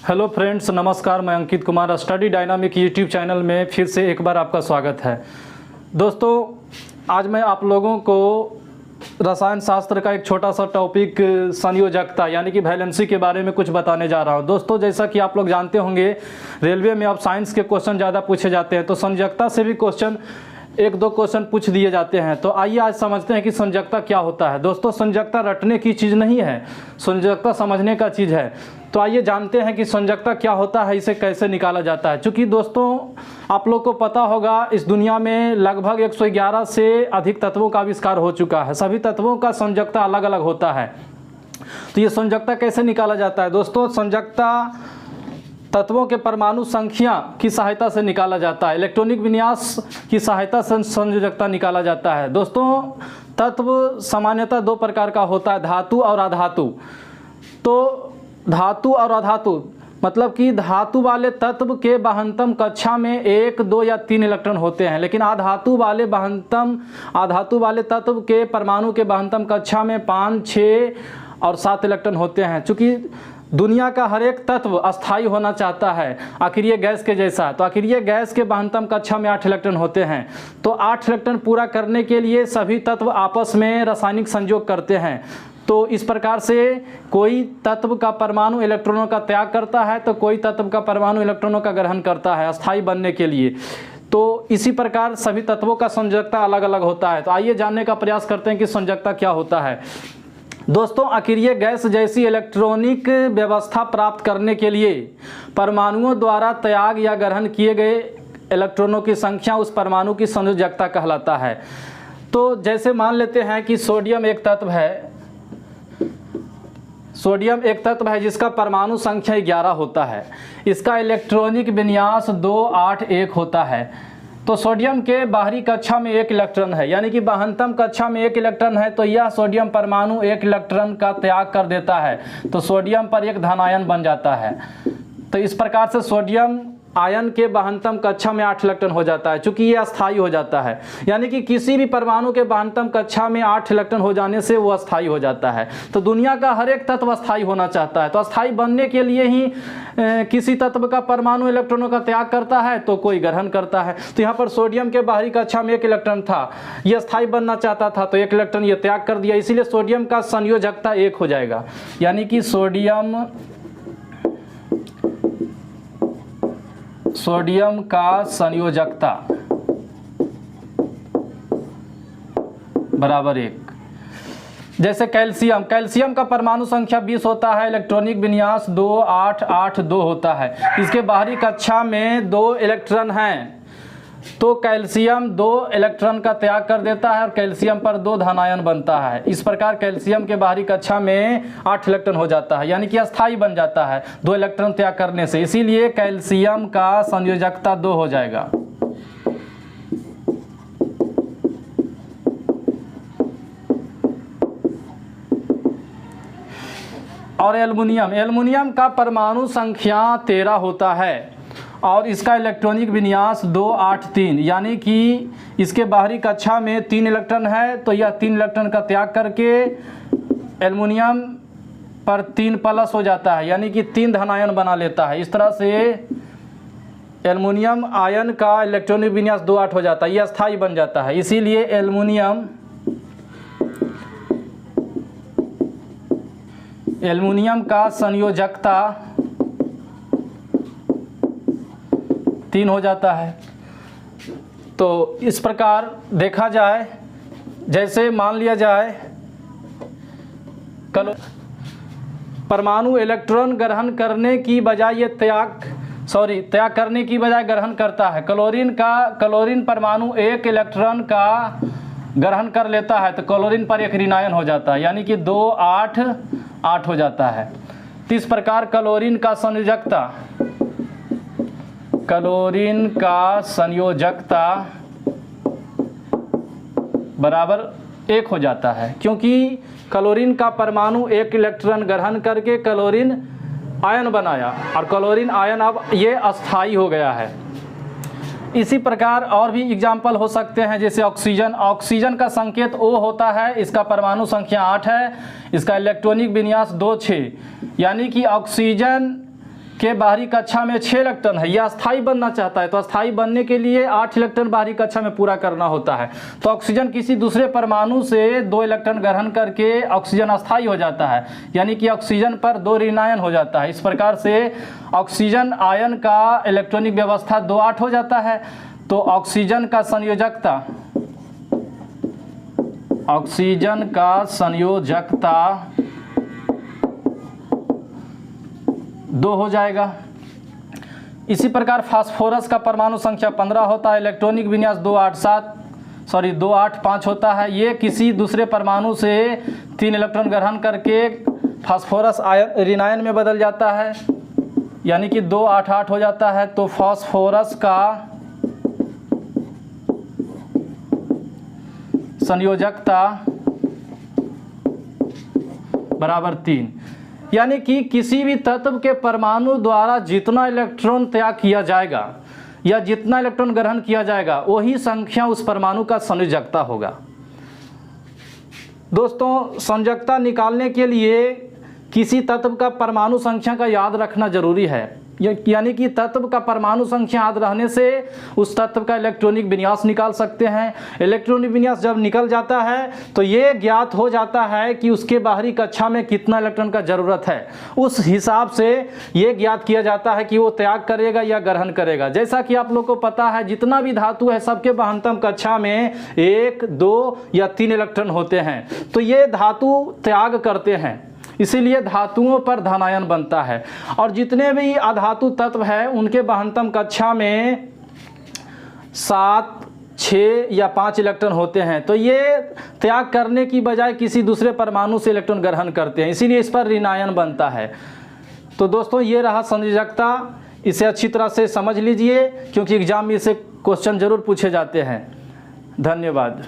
Hello friends, नमस्कार। मैं Ankit Kumar study dynamic YouTube channel में फिर से एक बार आपका स्वागत है। दोस्तों, आज मैं आप लोगों को रसायन शास्त्र का एक छोटा सा टॉपिक संयोजकता यानी कि वैलेंसी के बारे में कुछ बताने जा रहा हूं। दोस्तों, जैसा कि आप लोग जानते होंगे, रेलवे में अब साइंस के क्वेश्चन ज़्यादा पूछे जाते हैं, तो संयोजकता से भी क्वेश्चन एक दो क्वेश्चन पूछ दिए जाते हैं। तो आइए आज समझते हैं कि संयोजकता क्या होता है। दोस्तों, संयोजकता रटने की चीज़ नहीं है, संयोजकता समझने का चीज़ है। तो आइए जानते हैं कि संयोजकता क्या होता है, इसे कैसे निकाला जाता है। चूँकि दोस्तों आप लोग को पता होगा, इस दुनिया में लगभग 111 से अधिक तत्वों का आविष्कार हो चुका है। सभी तत्वों का संयोजकता अलग अलग होता है। तो ये संयोजकता कैसे निकाला जाता है? दोस्तों, संयोजकता तत्वों के परमाणु संख्या की सहायता से निकाला जाता है। इलेक्ट्रॉनिक विन्यास की सहायता से संयोजकता निकाला जाता है। दोस्तों, तत्व सामान्यतः दो प्रकार का होता है, धातु और अधातु। तो धातु और अधातु मतलब कि धातु वाले तत्व के बहनतम कक्षा में 1, 2 या 3 इलेक्ट्रॉन होते हैं, लेकिन अधातु वाले तत्व के परमाणु के बहनतम कक्षा में 5, 6 और 7 इलेक्ट्रॉन होते हैं। चूँकि दुनिया का हर एक तत्व अस्थायी होना चाहता है, आखिरी गैस के जैसा, तो आखिरी गैस के बहनतम कक्षा में 8 इलेक्ट्रॉन होते हैं। तो 8 इलेक्ट्रॉन पूरा करने के लिए सभी तत्व आपस में रासायनिक संयोग करते हैं। तो इस प्रकार से कोई तत्व का परमाणु इलेक्ट्रॉनों का त्याग करता है, तो कोई तत्व का परमाणु इलेक्ट्रॉनों का ग्रहण करता है अस्थायी बनने के लिए। तो इसी प्रकार सभी तत्वों का संयोजकता अलग अलग होता है। तो आइए जानने का प्रयास करते हैं कि संयोजकता क्या होता है। दोस्तों, अक्रिय गैस जैसी इलेक्ट्रॉनिक व्यवस्था प्राप्त करने के लिए परमाणुओं द्वारा त्याग या ग्रहण किए गए इलेक्ट्रॉनों की संख्या उस परमाणु की संयोजकता कहलाता है। तो जैसे मान लेते हैं कि सोडियम एक तत्व है जिसका परमाणु संख्या 11 होता है। इसका इलेक्ट्रॉनिक विन्यास 2, 8, 1 होता है। तो सोडियम के बाहरी कक्षा में 1 इलेक्ट्रॉन है, यानी कि बहनतम कक्षा में 1 इलेक्ट्रॉन है। तो यह सोडियम परमाणु 1 इलेक्ट्रॉन का त्याग कर देता है, तो सोडियम पर एक धनायन बन जाता है। तो इस प्रकार से सोडियम आयन के बहनतम कक्षा में 8 इलेक्ट्रॉन हो जाता है, चूँकि ये अस्थायी हो जाता है। यानी कि किसी भी परमाणु के बहनतम कक्षा में 8 इलेक्ट्रॉन हो जाने से वो अस्थायी हो जाता है। तो दुनिया का हर एक तत्व अस्थायी होना चाहता है, तो अस्थायी बनने के लिए ही किसी तत्व का परमाणु इलेक्ट्रॉनों का त्याग करता है, तो कोई ग्रहण करता है। तो यहाँ पर सोडियम के बाहरी कक्षा में 1 इलेक्ट्रॉन था, ये अस्थायी बनना चाहता था, तो 1 इलेक्ट्रॉन ये त्याग कर दिया, इसीलिए सोडियम का संयोजकता 1 हो जाएगा। यानी कि सोडियम का संयोजकता बराबर 1। जैसे कैल्शियम का परमाणु संख्या 20 होता है, इलेक्ट्रॉनिक विन्यास 2, 8, 8, 2 होता है। इसके बाहरी कक्षा में 2 इलेक्ट्रॉन हैं, तो कैल्शियम 2 इलेक्ट्रॉन का त्याग कर देता है और कैल्शियम पर 2 धनायन बनता है। इस प्रकार कैल्शियम के बाहरी कक्षा में 8 इलेक्ट्रॉन हो जाता है, यानी कि अस्थायी बन जाता है 2 इलेक्ट्रॉन त्याग करने से। इसीलिए कैल्शियम का संयोजकता 2 हो जाएगा। और एल्युमिनियम का परमाणु संख्या 13 होता है और इसका इलेक्ट्रॉनिक विन्यास 2, 8, 3, यानी कि इसके बाहरी कक्षा में 3 इलेक्ट्रॉन है, तो यह 3 इलेक्ट्रॉन का त्याग करके एल्युमिनियम पर 3 प्लस हो जाता है, यानी कि 3 धनायन बना लेता है। इस तरह से एल्युमिनियम आयन का इलेक्ट्रॉनिक विन्यास 2, 8 हो जाता है, यह अस्थायी बन जाता है। इसीलिए एल्युमिनियम का संयोजकता 3 हो जाता है। तो इस प्रकार देखा जाए, जैसे मान लिया जाए परमाणु इलेक्ट्रॉन ग्रहण करने की बजाय त्याग करने की बजाय ग्रहण करता है। क्लोरीन परमाणु 1 इलेक्ट्रॉन का ग्रहण कर लेता है, तो क्लोरीन पर एक ऋणायन हो जाता है, यानी कि 2, 8, 8 हो जाता है। तो इस प्रकार क्लोरीन का संयोजकता बराबर 1 हो जाता है, क्योंकि क्लोरीन का परमाणु 1 इलेक्ट्रॉन ग्रहण करके क्लोरीन आयन बनाया और क्लोरीन आयन अब ये अस्थायी हो गया है। इसी प्रकार और भी एग्जाम्पल हो सकते हैं, जैसे ऑक्सीजन का संकेत O होता है, इसका परमाणु संख्या 8 है, इसका इलेक्ट्रॉनिक विन्यास 2, 6, यानी कि ऑक्सीजन के बाहरी कक्षा में 6 इलेक्ट्रॉन है, यह अस्थायी बनना चाहता है, तो अस्थायी बनने के लिए 8 इलेक्ट्रॉन बाहरी कक्षा में पूरा करना होता है। तो ऑक्सीजन किसी दूसरे परमाणु से 2 इलेक्ट्रॉन ग्रहण करके ऑक्सीजन अस्थायी हो जाता है, यानी कि ऑक्सीजन पर 2 ऋण आयन हो जाता है। इस प्रकार से ऑक्सीजन आयन का इलेक्ट्रॉनिक व्यवस्था 2-8 हो जाता है। तो ऑक्सीजन का संयोजकता 2 हो जाएगा। इसी प्रकार फास्फोरस का परमाणु संख्या 15 होता है, इलेक्ट्रॉनिक विन्यास 285 होता है। ये किसी दूसरे परमाणु से 3 इलेक्ट्रॉन ग्रहण करके फास्फोरस आयन ऋण आयन में बदल जाता है, यानी कि 288 हो जाता है। तो फास्फोरस का संयोजकता बराबर 3, यानी कि किसी भी तत्व के परमाणु द्वारा जितना इलेक्ट्रॉन त्याग किया जाएगा या जितना इलेक्ट्रॉन ग्रहण किया जाएगा वही संख्या उस परमाणु का संयोजकता होगा। दोस्तों, संयोजकता निकालने के लिए किसी तत्व का परमाणु संख्या का याद रखना जरूरी है, यानी कि तत्व का परमाणु संख्या याद रहने से उस तत्व का इलेक्ट्रॉनिक विन्यास निकाल सकते हैं। इलेक्ट्रॉनिक विन्यास जब निकल जाता है तो ये ज्ञात हो जाता है कि उसके बाहरी कक्षा में कितना इलेक्ट्रॉन का ज़रूरत है। उस हिसाब से ये ज्ञात किया जाता है कि वो त्याग करेगा या ग्रहण करेगा। जैसा कि आप लोग को पता है, जितना भी धातु है सबके बाह्यतम कक्षा में 1, 2 या 3 इलेक्ट्रॉन होते हैं। तो ये धातु त्याग करते हैं, इसीलिए धातुओं पर धनायन बनता है। और जितने भी अधातु तत्व हैं उनके बाह्यतम कक्षा में 7, 6 या 5 इलेक्ट्रॉन होते हैं। तो ये त्याग करने की बजाय किसी दूसरे परमाणु से इलेक्ट्रॉन ग्रहण करते हैं, इसीलिए इस पर ऋणायन बनता है। तो दोस्तों, ये रहा संयोजकता। इसे अच्छी तरह से समझ लीजिए, क्योंकि एग्जाम में इसे क्वेश्चन जरूर पूछे जाते हैं। धन्यवाद।